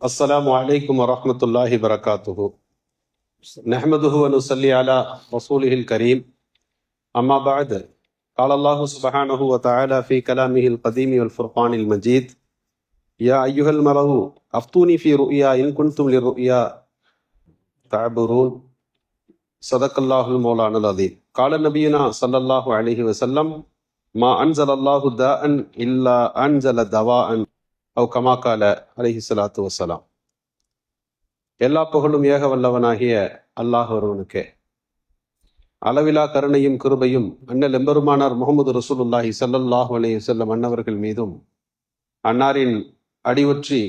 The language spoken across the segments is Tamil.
السلام عليكم ورحمة الله وبركاته. نحمده ونصلي على رسوله الكريم. أما بعد، قال الله سبحانه وتعالى في كلامه القديم والفرقان المجيد: يا أيها الملأ أفتوني في رؤيا إن كنتم للرؤيا تعبرون. صدق الله المولانا العظيم. قال نبينا صلى الله عليه وسلم: ما أنزل الله داء إلا أنزل دواء أو كما قال عليه الصلاة والسلام. எல்லா புகழும் ஏக வல்லவனாகிய அல்லாஹ் ஒருவனுக்கே. அளவிலா கருணையும் கிருபையும் அண்ணல் எம்பெருமானார் முகமது ரசூலுல்லாஹி ஸல்லல்லாஹு அலைஹி வஸல்லம் அன்னவர்கள் மீதும், அன்னாரின் அடிவற்றி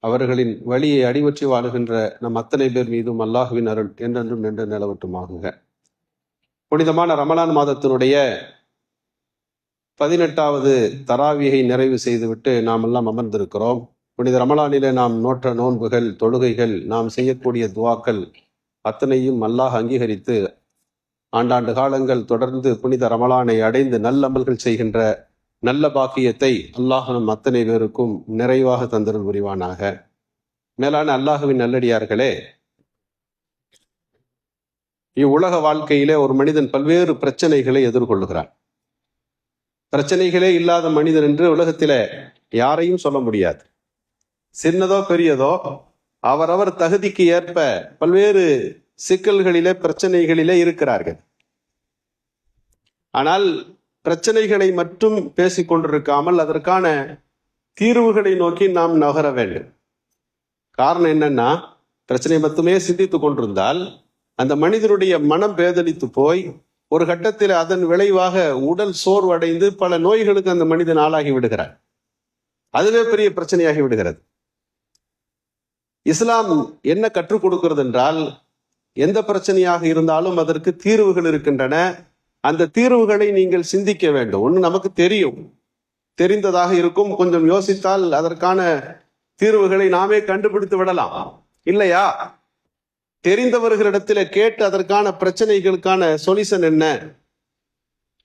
அவர்களின் வழியை அடிவற்றி வாழுகின்ற நம் அத்தனை பேர் மீதும் அல்லாஹுவின் அருள் என்றென்றும் நின்று நிலவட்டுமாகுக. புனிதமான ரமலான் மாதத்தினுடைய 18வது தராவியை நிறைவு செய்துவிட்டு நாம் எல்லாம் அமர்ந்திருக்கிறோம். புனித ரமலானிலே நாம் நோற்ற நோன்புகள், தொழுகைகள், நாம் செய்யக்கூடிய துவாக்கள் அத்தனையும் அல்லாஹ் அங்கீகரித்து ஆண்டாண்டு காலங்கள் தொடர்ந்து புனித ரமலானை அடைந்து நல்லமல்கள் செய்கின்ற நல்ல பாக்கியத்தை அல்லாஹ் நம் அத்தனை பேருக்கும் நிறைவாக தந்தருள் புரிவானாக. மேலான அல்லாஹுவின் நல்லடியார்களே, இவ்வுலக வாழ்க்கையிலே ஒரு மனிதன் பல்வேறு பிரச்சனைகளை எதிர்கொள்ளுகிறான். பிரச்சனைகளே இல்லாத மனிதன் என்று உலகத்திலே யாரையும் சொல்ல முடியாது. சின்னதோ பெரியதோ அவரவர் தகுதிக்கு ஏற்ப பல்வேறு சிக்கல்களிலே பிரச்சனைகளிலே இருக்கிறார்கள். ஆனால் பிரச்சனைகளை மட்டும் பேசிக்கொண்டிருக்காமல் அதற்கான தீர்வுகளை நோக்கி நாம் நகர வேண்டும். காரணம் என்னன்னா, பிரச்சனை மட்டுமே சிந்தித்து கொண்டிருந்தால் அந்த மனிதனுடைய மனம் பேதலித்து போய் ஒரு கட்டத்தில் அதன் விளைவாக உடல் சோர்வடைந்து பல நோய்களுக்கு அந்த மனிதன் ஆளாகி விடுகிறார். அதுவே பெரிய பிரச்சனையாகி விடுகிறது. இஸ்லாம் என்ன கற்றுக் கொடுக்கிறது என்றால், எந்த பிரச்சனையாக இருந்தாலும் அதற்கு தீர்வுகள் இருக்கின்றன. அந்த தீர்வுகளை நீங்கள் சிந்திக்க வேண்டும். ஒன்று நமக்கு தெரிந்ததாக இருக்கும், கொஞ்சம் யோசித்தால் அதற்கான தீர்வுகளை நாமே கண்டுபிடித்து விடலாம், இல்லையா? தெரிந்தவர்களிடத்தில் கேட்டு அதற்கான பிரச்சனைகளுக்கான சொல்யூஷன்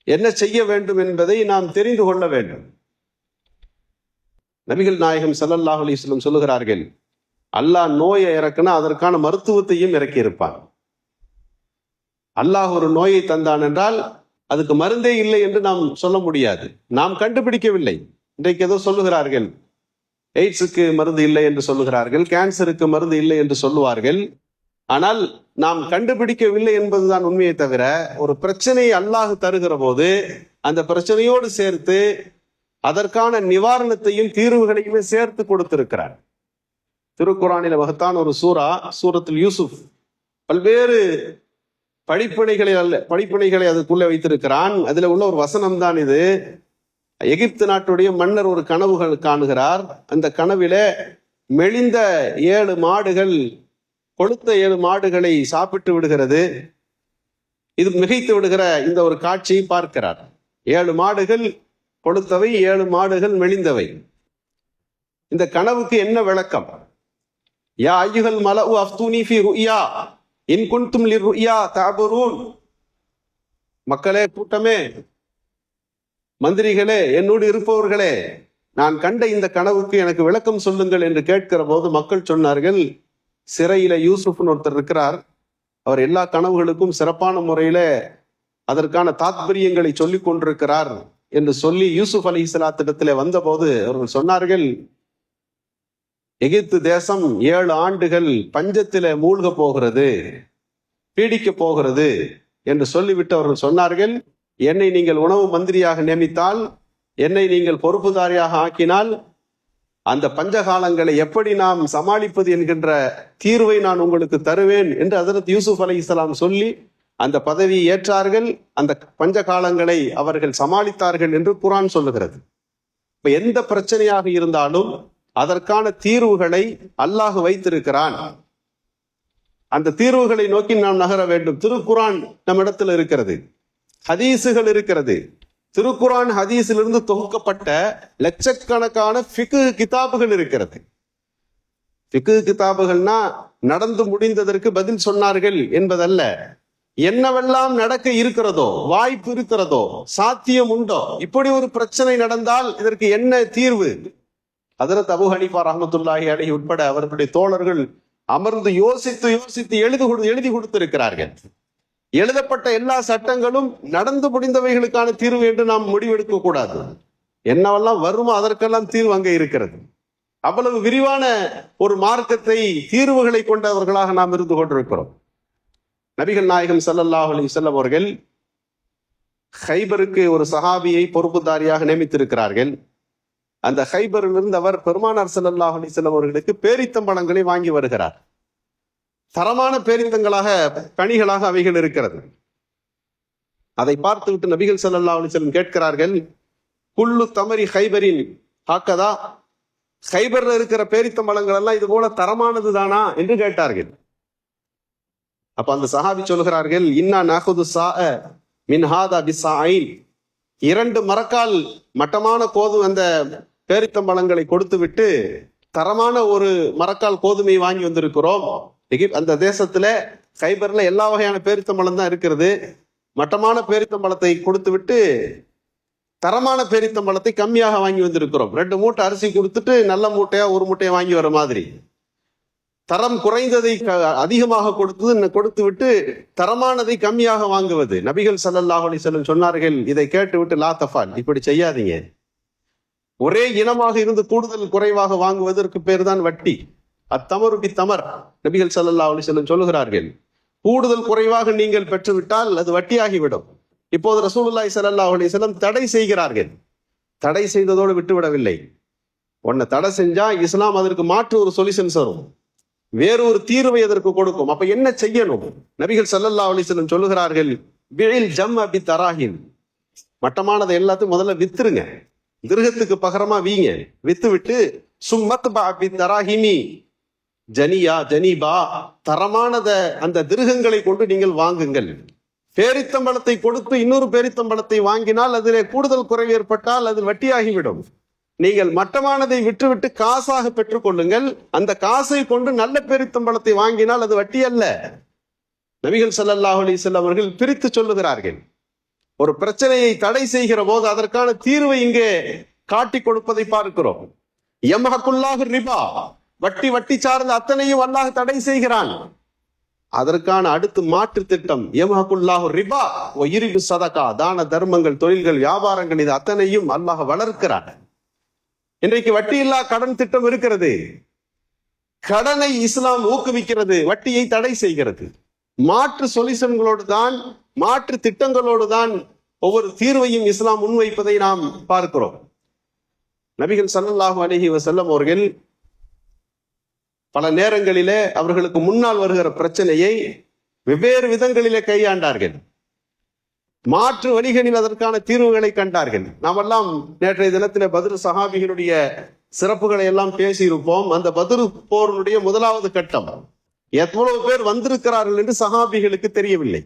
என்ன செய்ய வேண்டும் என்பதை நாம் தெரிந்து கொள்ள வேண்டும். நபிகள் நாயகம் ஸல்லல்லாஹு அலைஹி வஸல்லம் சொல்லுகிறார்கள், அல்லாஹ் நோயை இறக்குனா அதற்கான மருத்துவத்தையும் இறக்கி இருப்பான். அல்லாஹ் ஒரு நோயை தந்தான் என்றால் அதுக்கு மருந்தே இல்லை என்று நாம் சொல்ல முடியாது. நாம் கண்டுபிடிக்கவில்லை. இன்றைக்கு ஏதோ சொல்லுகிறார்கள், எய்ட்ஸுக்கு மருந்து இல்லை என்று சொல்லுகிறார்கள், கேன்சருக்கு மருந்து இல்லை என்று சொல்லுவார்கள். ஆனால் நாம் கண்டுபிடிக்கவில்லை என்பதுதான் உண்மையை தவிர, ஒரு பிரச்சனையை அல்லாஹ் தருகிற போது அந்த பிரச்சனையோடு சேர்த்து அதற்கான நிவாரணத்தையும் தீர்வுகளையுமே சேர்த்து கொடுத்திருக்கிறார். திருக்குரானில மகத்தான் ஒரு சூரத்துல் யூசுப் பல்வேறு படிப்பினைகளை அதுக்குள்ளே வைத்திருக்கிறான். அதுல உள்ள ஒரு வசனம் தான் இது. எகிப்து நாட்டுடைய மன்னர் ஒரு கனவுகள் காணுகிறார். அந்த கனவிலே மெலிந்த 7 மாடுகள் கொழுத்த 7 மாடுகளை சாப்பிட்டு விடுகிறது. இது மிகைத்து விடுகிற இந்த ஒரு காட்சியை பார்க்கிறார். 7 மாடுகள் கொழுத்தவை, 7 மாடுகள் மெலிந்தவை. இந்த கனவுக்கு என்ன விளக்கம்? யா அய்யுஹல் மலஉ அஃப்தூனி ஃபீ ருயா இன் குன்தும் லிர்ருயா தஅபுரூன். மக்களே, கூட்டமே, மந்திரிகளே, என்னோடு இருப்பவர்களே, நான் கண்ட இந்த கனவுக்கு எனக்கு விளக்கம் சொல்லுங்கள் என்று கேட்கிற போது மக்கள் சொன்னார்கள், சிறையில யூசுப்னு ஒருத்தர் இருக்கிறார், அவர் எல்லா கனவுகளுக்கும் சிறப்பான முறையில அதற்கான தாத்பரியங்களை சொல்லிக் கொண்டிருக்கிறார் என்று சொல்லி யூசுப் அலைஹிஸ்ஸலாத்திடத்திலே வந்தபோது அவர்கள் சொன்னார்கள், எகிப்து தேசம் 7 ஆண்டுகள் பஞ்சத்தில மூழ்க போகிறது, பீடிக்க போகிறது என்று சொல்லிவிட்டு அவர்கள் சொன்னார்கள், என்னை நீங்கள் உணவு மந்திரியாக நியமித்தால், என்னை நீங்கள் பொறுப்புதாரியாக ஆக்கினால் அந்த பஞ்சகாலங்களை எப்படி நாம் சமாளிப்பது என்கின்ற தீர்வை நான் உங்களுக்கு தருவேன் என்று ஹஜ்ரத் யூசுப் அலைஹிஸ்ஸலாம் சொல்லி அந்த பதவியை ஏற்றார்கள். அந்த பஞ்சகாலங்களை அவர்கள் சமாளித்தார்கள் என்று குர்ஆன் சொல்லுகிறது. இப்ப எந்த பிரச்சனையாக இருந்தாலும் அதற்கான தீர்வுகளை அல்லாஹ் வைத்திருக்கிறான். அந்த தீர்வுகளை நோக்கி நாம் நகர வேண்டும். திருக்குர்ஆன் நம்மிடத்தில் இருக்கிறது, ஹதீஸுகள் இருக்கிறது. திருக்குர்ஆன் ஹதீஸிலிருந்து தொகுக்கப்பட்ட லட்சக்கணக்கான ஃபிக்ஹ் கிதாபுகள் இருக்கிறது. ஃபிக்ஹ் கிதாபுகள்னா நடந்து முடிந்ததற்கு பதில் சொன்னார்கள் என்பதல்ல. என்னவெல்லாம் நடக்க இருக்கிறதோ, வாய்ப்பு இருக்கிறதோ, சாத்தியம் உண்டோ, இப்படி ஒரு பிரச்சனை நடந்தால் இதற்கு என்ன தீர்வு, ஹஜ்ரத் அபூ ஹனீஃபா ரஹ்மத்துல்லாஹி அலைஹி உட்பட அவர்களுடைய தோழர்கள் அமர்ந்து யோசித்து யோசித்து எழுதி கொடுத்திருக்கிறார்கள். எழுதப்பட்ட எல்லா சட்டங்களும் நடந்து முடிந்தவைகளுக்கான தீர்வு என்று நாம் முடிவெடுக்க கூடாது. என்னவெல்லாம் வருமோ அதற்கெல்லாம் தீர்வு அங்கே இருக்கிறது. அவ்வளவு விரிவான ஒரு மார்க்கத்தை, தீர்வுகளை கொண்டவர்களாக நாம் இருந்து கொண்டிருக்கிறோம். நபிகள் நாயகம் ஸல்லல்லாஹு அலைஹி வஸல்லம் அவர்கள் ஹைபருக்கு ஒரு சஹாபியை பொறுப்புதாரியாக நியமித்திருக்கிறார்கள். அந்த ஹைபரிலிருந்து அவர் பெருமானார் ஸல்லல்லாஹு அலைஹி வஸல்லம் அவர்களுக்கு பேரித்தம்பழங்களை வாங்கி வருகிறார். தரமான பேரித்தங்களாக, கனிகளாக அவைகள் இருக்கிறது. அதை பார்த்துவிட்டு நபிகள் ஸல்லல்லாஹு அலைஹி வஸல்லம் கேட்கிறார்கள், குல்லு தமரி ஹைபரின் ஹாக்கதா, ஹைபர்ல இருக்கிற பேரித்தம்பழங்கள் எல்லாம் இது போல தரமானது தானா என்று கேட்டார்கள். அப்ப அந்த சஹாபி சொல்கிறார்கள், இன்னா நஹுது ஸாஅ மின் ஹாதா பிஸாயின், 2 மரக்கால் மட்டமான கோதுமை அந்த பேரித்தம்பழங்களை கொடுத்து விட்டு தரமான ஒரு மரக்கால் கோதுமை வாங்கி வந்திருக்கிறோம். அந்த தேசத்துல ஹைபர்ல எல்லா வகையான பேரித்தம்பழம் தான் இருக்கிறது. மட்டமான பேரித்தம்பழத்தை கொடுத்து விட்டு தரமான பேரித்தம்பழத்தை கம்மியாக வாங்கி வந்திருக்கிறோம். 2 மூட்டை அரிசி கொடுத்துட்டு நல்ல மூட்டையா 1 மூட்டையை வாங்கி வர மாதிரி, தரம் குறைந்ததை அதிகமாக கொடுத்து விட்டு தரமானதை கம்மியாக வாங்குவது. நபிகள் ஸல்லல்லாஹு அலைஹி வஸல்லம் சொன்னார்கள், இதை கேட்டு விட்டு லா தஃபால், இப்படி செய்யாதீங்க. ஒரே இனமாக இருந்து கூடுதல் குறைவாக வாங்குவதற்கு பேர் தான் வட்டி. அத்தமரு பி தமர், நபிகள் ஸல்லல்லாஹு அலைஹி வஸல்லம் சொல்லுகிறார்கள், கூடுதல் குறைவாக நீங்கள் பெற்றுவிட்டால் அது வட்டியாகிவிடும். இப்போது ரசூலுல்லாஹி ஸல்லல்லாஹு அலைஹி வஸல்லம் தடை செய்கிறார்கள். தடை செய்ததோடு விட்டுவிடவில்லை. ஒன்ன தடை செஞ்சா இஸ்லாம் அதற்கு மாற்று ஒரு சொல்யூஷன் தரும், வேறொரு தீர்வை அதற்கு கொடுக்கும். அப்ப என்ன செய்யணும்? நபிகள் ஸல்லல்லாஹு அலைஹி வஸல்லம் சொல்லுகிறார்கள், பிஇல் ஜம்ம பி தராஹின், மட்டமானதை எல்லாத்தையும் முதல்ல வித்துருங்க, திருகத்துக்கு பகரமா வீங்க, வித்து விட்டு சும்மத் பி தராஹிமி ஜனியா ஜனீபா, தரமானத அந்த திருகங்களை கொண்டு நீங்கள் வாங்குங்கள். பேரித்தம்பழத்தை கொடுத்து இன்னொரு பேரித்தம்பழத்தை வாங்கினால் அதிலே கூடுதல் குறைவு ஏற்பட்டால் அது வட்டியாகிவிடும். நீங்கள் மட்டமானதை விட்டுவிட்டு காசாக பெற்றுக் கொள்ளுங்கள். அந்த காசை கொண்டு நல்ல பேரித்தம்பழத்தை வாங்கினால் அது வட்டி அல்ல. நபிகள் ஸல்லல்லாஹு அலைஹி வஸல்லம் அவர்கள் பிரித்து சொல்லுகிறார்கள். ஒரு பிரச்சனையை தடை செய்கிற போது அதற்கான தீர்வை இங்கே காட்டி கொடுப்பதை பார்க்கிறோம். யம்ஹகுல்லாஹு ரிபா, வட்டி சார்ந்த அத்தனையும் அல்லாஹ் தடை செய்கிறான். அதற்கான அடுத்து மாற்று திட்டம், யம்ஹகுல்லாஹு ரிபா வ யுரிபு ஸதகா, தான தர்மங்கள், தொழில்கள், வியாபாரங்கள், இது அத்தனையும் அல்லாஹ் வளர்க்கிறான். இன்றைக்கு வட்டியில்லா கடன் திட்டம் இருக்கிறது. கடனை இஸ்லாம் ஊக்குவிக்கிறது, வட்டியை தடை செய்கிறது. மாற்று சொல்யூஷன்களோடு தான், மாற்று திட்டங்களோடு தான் ஒவ்வொரு தீர்வையும் இஸ்லாம் முன்வைப்பதை நாம் பார்க்கிறோம். நபிகள் ஸல்லல்லாஹு அலைஹி வஸல்லம் அவர்கள் பல நேரங்களிலே அவர்களுக்கு முன்னால் வருகிற பிரச்சனையை வெவ்வேறு விதங்களிலே கையாண்டார்கள். மாற்று வழிகளில் அதற்கான தீர்வுகளை கண்டார்கள். நாமெல்லாம் நேற்றைய தினத்திலே பத்ர் சஹாபிகளுடைய சிறப்புகளை எல்லாம் பேசியிருப்போம். அந்த பத்ர் போருடைய முதலாவது கட்டம், எவ்வளவு பேர் வந்திருக்கிறார்கள் என்று சஹாபிகளுக்கு தெரியவில்லை.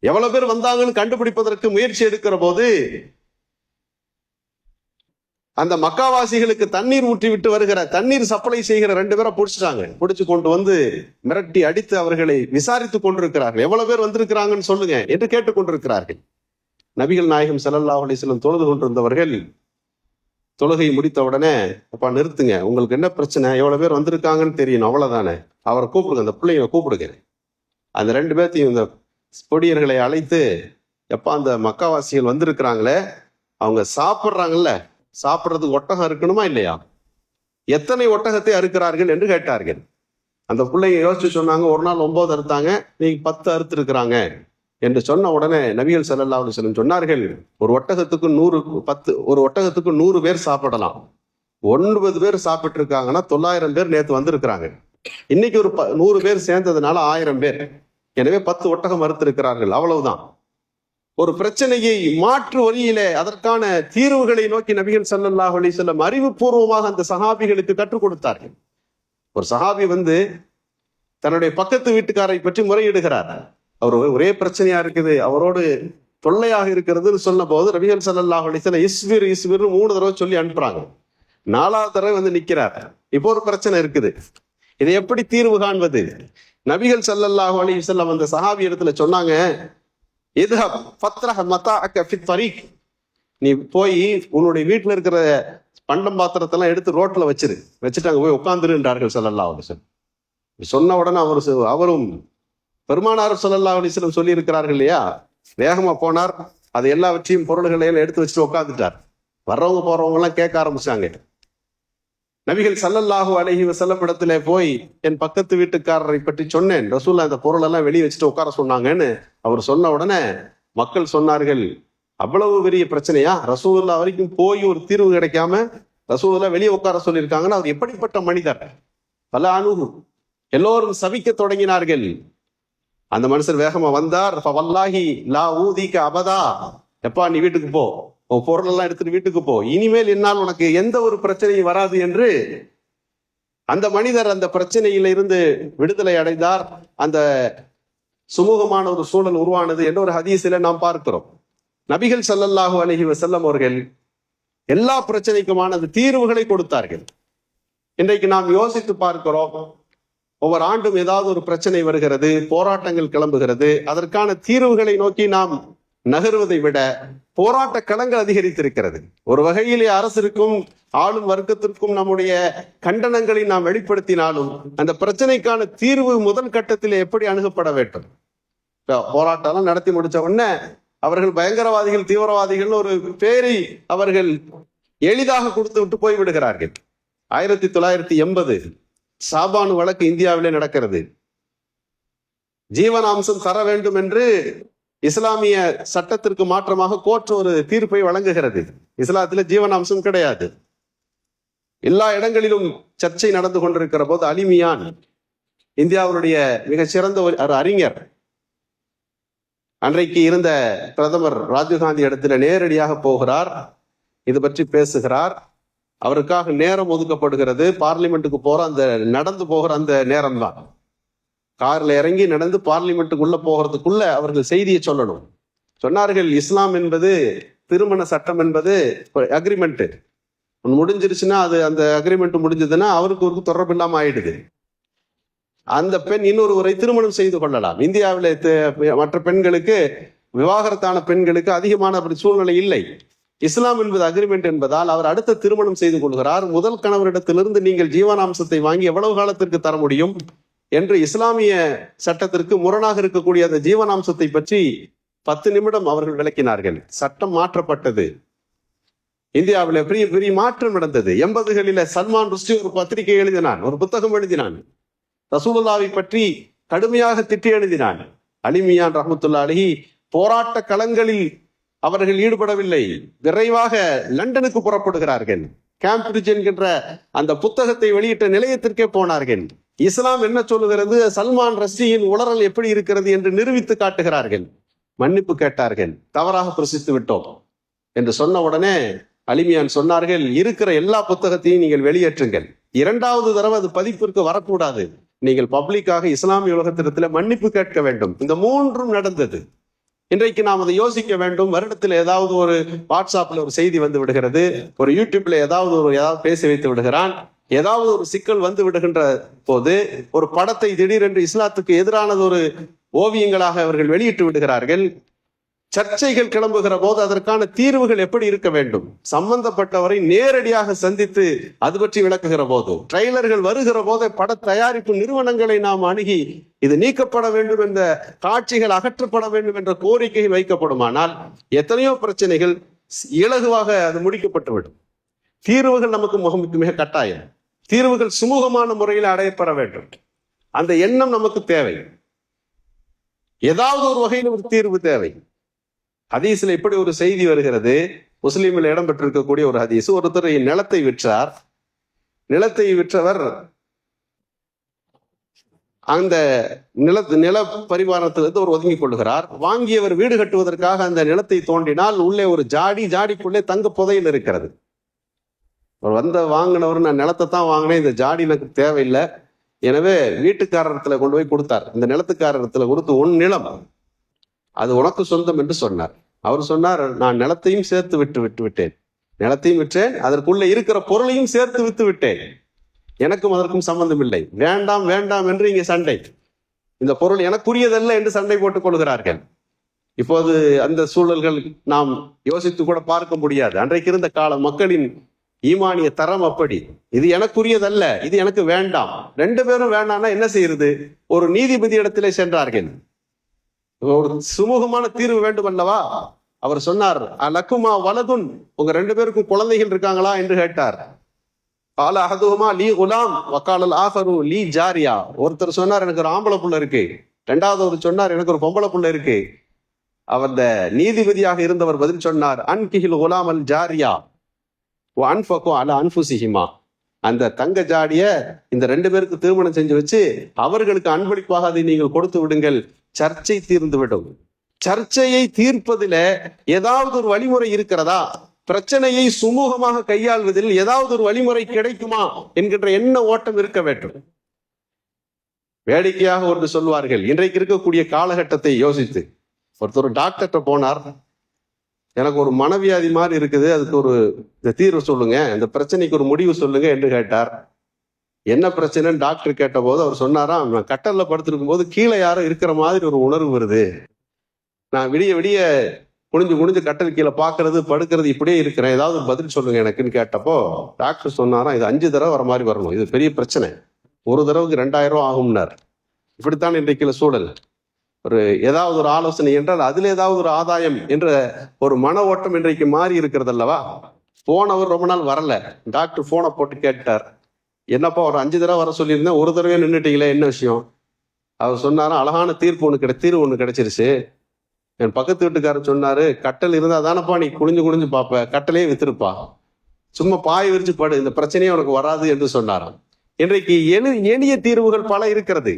எவ்வளவு பேர் வந்தாங்கன்னு கண்டுபிடிப்பதற்கு முயற்சி எடுக்கிற போது அந்த மக்காவாசிகளுக்கு தண்ணீர் ஊற்றி விட்டு வருகிற, தண்ணீர் சப்ளை செய்கிற 2 பேரை பிடிச்சிட்டாங்க. பிடிச்சு கொண்டு வந்து மிரட்டி அடித்து அவர்களை விசாரித்துக் கொண்டிருக்கிறார்கள். எவ்வளவு பேர் வந்திருக்கிறாங்கன்னு சொல்லுங்க என்று கேட்டுக் கொண்டிருக்கிறார்கள். நபிகள் நாயகம் ஸல்லல்லாஹு அலைஹி வஸல்லம் தொழுது கொண்டிருந்தவர்கள் தொழுகை முடித்த உடனே, அப்பா நிறுத்துங்க, உங்களுக்கு என்ன பிரச்சனை, எவ்வளவு பேர் வந்திருக்காங்கன்னு தெரியணும், அவ்வளவுதானே, அவரை கூப்பிடுங்க, அந்த பிள்ளைங்களை கூப்பிடுங்க. அந்த 2 பேர்த்தையும் இந்த பொடியர்களை அழைத்து, எப்பா அந்த மக்காவாசிகள் வந்திருக்கிறாங்களே, அவங்க சாப்பிட்றாங்கல்ல, சாப்பிட்றதுக்கு ஒட்டகம் இருக்கணுமா இல்லையா, எத்தனை ஒட்டகத்தை அறுக்கிறார்கள் என்று கேட்டார்கள். அந்த பிள்ளைங்க யோசிச்சு சொன்னாங்க, ஒரு நாள் 9 அறுத்தாங்க, நீங்க 10 அறுத்து இருக்கிறாங்க என்று சொன்ன உடனே நபிகள் ஸல்லல்லாஹு அலைஹி வஸல்லம் சொன்னார்கள், ஒரு ஒட்டகத்துக்கு 100 பேர் சாப்பிடலாம். 9 பேர் சாப்பிட்டு இருக்காங்கன்னா 900 பேர் நேற்று வந்திருக்கிறாங்க. இன்னைக்கு ஒரு 100 பேர் சேர்ந்ததுனால 1000 பேர், எனவே 10 ஒட்டகம் அறுத்திருக்கிறார்கள், அவ்வளவுதான். ஒரு பிரச்சனையை மாற்று வழியிலே அதற்கான தீர்வுகளை நோக்கி நபிகள் ஸல்லல்லாஹு அலைஹி வஸல்லம் அறிவுபூர்வமாக அந்த சஹாபிகளுக்கு கற்றுக் கொடுத்தார்கள். ஒரு சஹாபி வந்து தன்னுடைய பக்கத்து வீட்டுக்காரை பற்றி முறையிடுகிறார். அவர் ஒரே பிரச்சனையா இருக்குது, அவரோடு தொல்லையாக இருக்கிறதுன்னு சொன்ன போது நபிகள் ஸல்லல்லாஹு அலைஹி வஸல்லம் இஸ்பிர் 3 தடவை சொல்லி அனுப்புறாங்க. 4வது தடவை வந்து நிக்கிறார். இப்போ ஒரு பிரச்சனை இருக்குது, இதை எப்படி தீர்வு காண்பது? நபிகள் ஸல்லல்லாஹு அலைஹி வஸல்லம் அந்த சஹாபி இடத்துல சொன்னாங்க, இத்ஹப் ஃபத்ரஹ் மதாஅக ஃபித் தரீக், நீ போய் உன்னுடைய வீட்டுல இருக்கிற பண்டம் பாத்திரத்தெல்லாம் எடுத்து ரோட்ல வச்சுட்டு அங்க போய் உட்கார்ந்துருன்றார்கள் ஸல்லல்லாஹு அலைஹி வஸல்லம். சொன்ன உடனே அவரும் பெருமானார் ஸல்லல்லாஹு அலைஹி வஸல்லம் சொல்லி இருக்கிறார்கள் இல்லையா, வேகமா போனார், அது எல்லாவற்றையும் பொருள்களையும் எடுத்து வச்சுட்டு உட்காந்துட்டார். வர்றவங்க போறவங்க எல்லாம் கேட்க ஆரம்பிச்சாங்க. நபிகள் ஸல்லல்லாஹு அலைஹி வஸல்லம் இடத்துல போய் என் பக்கத்து வீட்டுக்காரரை பற்றி சொன்னேன், ரசூலுல்லாஹ் அந்த பொருள் எல்லாம் வெளியே வச்சுட்டு உட்கார சொன்னாங்கன்னு அவர் சொன்ன உடனே மக்கள் சொன்னார்கள், அவ்வளவு பெரிய பிரச்சனையா, ரசூலுல்லாஹ் வரைக்கும் போய் ஒரு தீர்வு கிடைக்காம ரசூலுல்லாஹ் வெளியே உட்கார சொல்லியிருக்காங்கன்னா அவர் எப்படிப்பட்ட மனிதர். பல அணுகு எல்லோரும் சபிக்க தொடங்கினார்கள். அந்த மனுஷர் வேகமா வந்தார். வல்லாஹி லா ஊதிக அபதா, எப்பா நீ வீட்டுக்கு போ, உன் பொருள் எல்லாம் எடுத்துட்டு வீட்டுக்கு போ, இனிமேல் என்னால் உனக்கு எந்த ஒரு பிரச்சனையும் வராது என்று அந்த மனிதர் அந்த பிரச்சனையில இருந்து விடுதலை அடைந்தார். அந்த சுமூகமான ஒரு சூழல் உருவானது என்ற ஒரு ஹதீஸில நாம் பார்க்கிறோம். நபிகள் ஸல்லல்லாஹு அலைஹி வஸல்லம் அவர்கள் எல்லா பிரச்சனைக்குமான அந்த தீர்வுகளை கொடுத்தார்கள். இன்றைக்கு நாம் யோசித்து பார்க்கிறோம், ஒவ்வொரு ஆண்டும் ஏதாவது ஒரு பிரச்சனை வருகிறது, போராட்டங்கள் கிளம்புகிறது, அதற்கான தீர்வுகளை நோக்கி நாம் நகருவதை விட போராட்ட களங்கள் அதிகரித்திருக்கிறது. ஒரு வகையிலே அரசிற்கும் ஆளும் வர்க்கத்திற்கும் நம்முடைய கண்டனங்களை நாம் வெளிப்படுத்தினாலும் அந்த பிரச்சனைக்கான தீர்வு முதல் கட்டத்தில் எப்படி அணுகப்பட வேண்டும். போராட்டம் நடத்தி முடிச்ச உடனே அவர்கள் பயங்கரவாதிகள், தீவிரவாதிகள் ஒரு பேரை அவர்கள் எளிதாக கொடுத்து விட்டு போய் விடுகிறார்கள். 1980 சாபானு வழக்கு இந்தியாவிலே நடக்கிறது. ஜீவனாம்சம் தர வேண்டும் என்று இஸ்லாமிய சட்டத்திற்கு மாற்றமாக கோர்ட் ஒரு தீர்ப்பை வழங்குகிறது. இஸ்லாத்துல ஜீவனாம்சம் கிடையாது. எல்லா இடங்களிலும் சர்ச்சை நடந்து கொண்டிருக்கிற போது அலிமியான், இந்தியாவுடைய மிகச்சிறந்த ஒரு அறிஞர், அன்றைக்கு இருந்த பிரதமர் ராஜீவ்காந்தி இடத்துல நேரடியாக போகிறார், இது பற்றி பேசுகிறார். அவருக்காக நேரம் ஒதுக்கப்படுகிறது. பார்லிமெண்ட்டுக்கு போற அந்த நடந்து போகிற அந்த நேரம் தான். கார்ல இறங்கி நடந்து பார்லிமெண்ட்டுக்குள்ள போகிறதுக்குள்ள அவர்கள் செய்தியை சொல்லணும். சொன்னார்கள், இஸ்லாம் என்பது திருமண சட்டம் என்பது அக்ரிமெண்ட் முடிஞ்சிருச்சுன்னா, அது அந்த அக்ரிமெண்ட் முடிஞ்சதுன்னா அவருக்கு ஒரு தொடர்பு இல்லாம ஆயிடுது. அந்த பெண் இன்னொருவரை திருமணம் செய்து கொள்ளலாம். இந்தியாவில் மற்ற பெண்களுக்கு, விவாகரத்தான பெண்களுக்கு அதிகமான அப்படி சூழ்நிலை இல்லை. இஸ்லாம் என்பது அக்ரிமெண்ட் என்பதால் அவர் அடுத்த திருமணம் செய்து கொள்கிறார். முதல் கணவரிடத்திலிருந்து நீங்கள் ஜீவனாம்சத்தை வாங்கி எவ்வளவு காலத்திற்கு தர முடியும் என்று இஸ்லாமிய சட்டத்திற்கு முரணாக இருக்கக்கூடிய அந்த ஜீவனாம்சத்தை பற்றி 10 நிமிடம் அவர்கள் விளக்கினார்கள். சட்டம் மாற்றப்பட்டது. இந்தியாவில் பெரிய பெரிய மாற்றம் நடந்தது. 80களில சல்மான் ருஷ்டி ஒரு பத்திரிகை எழுதினான், ஒரு புத்தகம் எழுதினான், ரசூலுல்லாஹை பற்றி கடுமையாக திட்டி எழுதினான். அலிமியான் ரஹ்மத்துல்லாஹி அலைஹி போராட்ட களங்களில் அவர்கள் ஈடுபடவில்லை, விரைவாக லண்டனுக்கு புறப்படுகிறார்கள். கேம்பிரிட்ஜ் என்கின்ற அந்த புத்தகத்தை வெளியிட்ட நிலையத்திற்கே போனார்கள். இஸ்லாம் என்ன சொல்லுகிறது, சல்மான் ரஷ்டியின் உளறல் எப்படி இருக்கிறது என்று நிரூபித்து காட்டுகிறார்கள். மன்னிப்பு கேட்டார்கள், தவறாக பிரசித்து விட்டோம் என்று சொன்ன உடனே அலிமியான் சொன்னார்கள், இருக்கிற எல்லா புத்தகத்தையும் நீங்கள் வெளியேற்றுங்கள், 2வது தடவை அது பதிப்பிற்கு வரக்கூடாது, நீங்கள் பப்ளிக்காக இஸ்லாமிய உலகத்திடத்தில் மன்னிப்பு கேட்க வேண்டும். இந்த 3ம் நடந்தது. இன்றைக்கு நாம் அதை யோசிக்க வேண்டும். வருடத்தில் ஏதாவது ஒரு வாட்ஸ்அப்ல ஒரு செய்தி வந்து விடுகிறது, ஒரு யூடியூப்ல ஏதாவது பேசி வைத்து விடுகிறான், ஏதாவது ஒரு சிக்கல் வந்து விடுகின்ற போது ஒரு படத்தை திடீரென்று இஸ்லாத்துக்கு எதிரானது ஒரு ஓவியங்களாக அவர்கள் வெளியிட்டு விடுகிறார்கள். சர்ச்சைகள் கிளம்புகிற போது அதற்கான தீர்வுகள் எப்படி இருக்க வேண்டும், சம்பந்தப்பட்டவரை நேரடியாக சந்தித்து அது பற்றி விளக்குகிற போது, ட்ரெய்லர்கள் வருகிற போது பட தயாரிப்பு நிறுவனங்களை நாம் அணுகி இது நீக்கப்பட வேண்டும், என்ற காட்சிகள் அகற்றப்பட வேண்டும் என்ற கோரிக்கை வைக்கப்படுமானால் எத்தனையோ பிரச்சனைகள் இலகுவாக அது முடிக்கப்பட்டுவிடும். தீர்வுகள் நமக்கு மிக கட்டாயம். தீர்வுகள் சுமூகமான முறையில் அடையப்பட வேண்டும். அந்த எண்ணம் நமக்கு தேவை. ஏதாவது ஒரு வகையில் ஒரு தீர்வு தேவை. ஹதீஸ்ல இப்படி ஒரு செய்தி வருகிறது, முஸ்லீமில் இடம்பெற்றிருக்கக்கூடிய ஒரு ஹதீஸ். ஒருத்தர் நிலத்தை விற்றார். நிலத்தை விற்றவர் அந்த நில பரிமாணத்திலிருந்து ஒரு ஒதுங்கிக் கொள்கிறார். வாங்கியவர் வீடு கட்டுவதற்காக அந்த நிலத்தை தோண்டினால் உள்ளே ஒரு ஜாடிக்குள்ளே தங்க புதையல் இருக்கிறது. வாங்கினவர், நான் நிலத்தை தான் வாங்கினேன், இந்த ஜாடி எனக்கு தேவையில்லை, எனவே வீட்டுக்காரத்துல கொண்டு போய் கொடுத்தார். இந்த நிலத்துக்காரத்துல கொடுத்து, உன் நிலம் அது உனக்கு சொந்தம் என்று சொன்னார். அவர் சொன்னார், நான் நிலத்தையும் சேர்த்து விட்டு விட்டேன், நிலத்தையும் விற்றேன், அதற்குள்ள இருக்கிற பொருளையும் சேர்த்து வித்து விட்டேன், எனக்கும் அதற்கும் சம்பந்தம் இல்லை, வேண்டாம் வேண்டாம் என்று இங்கே சண்டை, இந்த பொருள் எனக்குரியதல்ல என்று சண்டை போட்டுக் கொள்கிறார்கள். இப்போது அந்த சூழல்கள் நாம் யோசித்து கூட பார்க்க முடியாது. அன்றைக்கு இருந்த காலம் மக்களின் ஈமானிய தரம் அப்படி. இது எனக்குரியதல்ல, இது எனக்கு வேண்டாம். ரெண்டு பேரும் வேண்டாம்னா என்ன செய்யறது? ஒரு நீதிபதி இடத்திலே சென்றார்கள். ஒரு சுமூகமான தீர்வு வேண்டும் அல்லவா? அவர் சொன்னார், லக்குமா வலதுன், உங்க ரெண்டு பேருக்கும் குழந்தைகள் இருக்காங்களா என்று கேட்டார். கால அஹதுஹுமா லீ குலாம் வக்காலல் ஆஃபரு லீ ஜாரியா. ஒருத்தர் சொன்னார் எனக்கு ஒரு ஆம்பளை புள்ள இருக்கு, ரெண்டாவது ஒரு சொன்னார் எனக்கு ஒரு பொம்பளை புள்ள இருக்கு. அந்த நீதிபதியாக இருந்தவர் பதில் சொன்னார், அன்கிஹில் குலாம் அல் ஜாரியா அன்ஃபகு அல அன்ஃபுசிஹிமா. அந்த தங்க ஜாடிய இந்த ரெண்டு பேருக்கு திருமணம் செஞ்சு வச்சு அவர்களுக்கு அன்பளிப்பாக அதை நீங்கள் கொடுத்து விடுங்கள், சர்ச்சை தீர்ந்து விடும். சர்ச்சையை தீர்ப்பதில ஏதாவது ஒரு வழிமுறை இருக்கிறதா? பிரச்சனையை சுமூகமாக கையாள்வதில் ஏதாவது ஒரு வழிமுறை கிடைக்குமா என்கின்ற எண்ண ஓட்டம் இருக்க வேண்டும். வேடிக்கையாக ஒன்று சொல்வார்கள், இன்றைக்கு இருக்கக்கூடிய காலகட்டத்தை யோசித்து. ஒருத்தர் டாக்டர்கிட்ட போனார், எனக்கு ஒரு மனவியாதி மாதிரி இருக்குது, அதுக்கு ஒரு தீர்வு சொல்லுங்க, இந்த பிரச்சனைக்கு ஒரு முடிவு சொல்லுங்க என்று கேட்டார். என்ன பிரச்சனைன்னு டாக்டர் கேட்ட போது அவர் சொன்னாராம், நான் கட்டல்ல படுத்திருக்கும் போது கீழே யாரோ இருக்கிற மாதிரி ஒரு உணர்வு வருது, நான் விடிய விடிய குனிஞ்சு கட்டல் கீழே பாக்குறது படுக்கிறது இப்படியே இருக்கிறேன், ஏதாவது பதில் சொல்லுங்க எனக்குன்னு கேட்டப்போ டாக்டர் சொன்னாராம், இது 5 தடவை வர மாதிரி வரணும், இது பெரிய பிரச்சனை, ஒரு தடவைக்கு 2000 ரூபா ஆகும்னார். இப்படித்தான் இன்றைக்குள்ள சூழல். ஏதாவது ஒரு ஆலோசனை என்றால் அதுல ஏதாவது ஒரு ஆதாயம் என்ற ஒரு மன ஓட்டம் இன்றைக்கு மாறி இருக்கிறது அல்லவா? போனவர் ரொம்ப நாள் வரல, டாக்டர் போனை போட்டு கேட்டார், என்னப்பா ஒரு 5 தடவை வர சொல்லியிருந்தேன், ஒரு தடவையே நின்றுட்டீங்களே, என்ன விஷயம்? அவர் சொன்னாரா, அழகான தீர்வு ஒண்ணு கிடைச்சிருச்சு. என் பக்கத்து வீட்டுக்காரர் சொன்னாரு, கட்டல் இருந்தா தானப்பா நீ குனிஞ்சு பாப்ப, கட்டலையே வித்துருப்பா, சும்மா பாய் விரிச்சு படு, இந்த பிரச்சனையே உனக்கு வராது என்று சொன்னாராம். இன்றைக்கு எளிய தீர்வுகள் பல இருக்கிறது.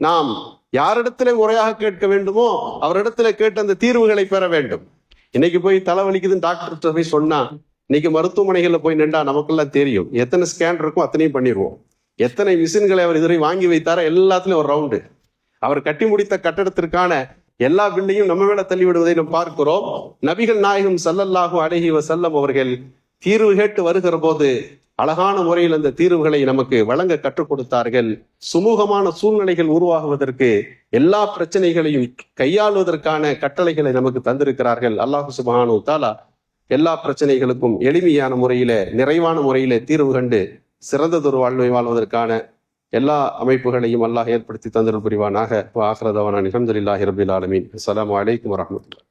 நாம் யாரிடத்துல முறையாக கேட்க வேண்டுமோ அவரிடத்துல கேட்டு அந்த தீர்வுகளை பெற வேண்டும். இன்னைக்கு போய் தலைவலிக்குதுன்னு டாக்டர் போய் சொன்னா, இன்னைக்கு மருத்துவமனைகள்ல போய் நின்றா நமக்கெல்லாம் தெரியும், எத்தனை ஸ்கேன் இருக்கும் அத்தனையும் பண்ணிடுவோம். எத்தனை மிஷின்களை அவர் இதுவரை வாங்கி வைத்தாரோ எல்லாத்துலயும் ஒரு ரவுண்டு. அவர் கட்டி முடித்த கட்டடத்திற்கான எல்லா பில்லையும் நம்ம மேல தள்ளி விடுவதை நாம் பார்க்கிறோம். நபிகள் நாயகம் ஸல்லல்லாஹு அலைஹி வஸல்லம் அவர்கள் தீர்வு கேட்டு வருகிற போது அழகான முறையில் அந்த தீர்வுகளை நமக்கு வழங்க கற்றுக் கொடுத்தார்கள். சுமூகமான சூழ்நிலைகள் உருவாகுவதற்கு, எல்லா பிரச்சனைகளையும் கையாளுவதற்கான கட்டளைகளை நமக்கு தந்திருக்கிறார்கள். அல்லாஹ் சுப்ஹானஹு வ தஆலா எல்லா பிரச்சனைகளுக்கும் எளிமையான முறையில, நிறைவான முறையில தீர்வு கண்டு சிறந்ததொரு வாழ்வை வாழ்வதற்கான எல்லா அமைப்புகளையும் அல்லாஹ் ஏற்படுத்தி தந்தருள் புரிவானாக. ஆகிர தஅவானா அல்ஹம்துலில்லாஹி ரப்பில் ஆலமீன். அஸ்ஸலாமு அலைக்கும் வரஹ்மத்துல்லாஹி.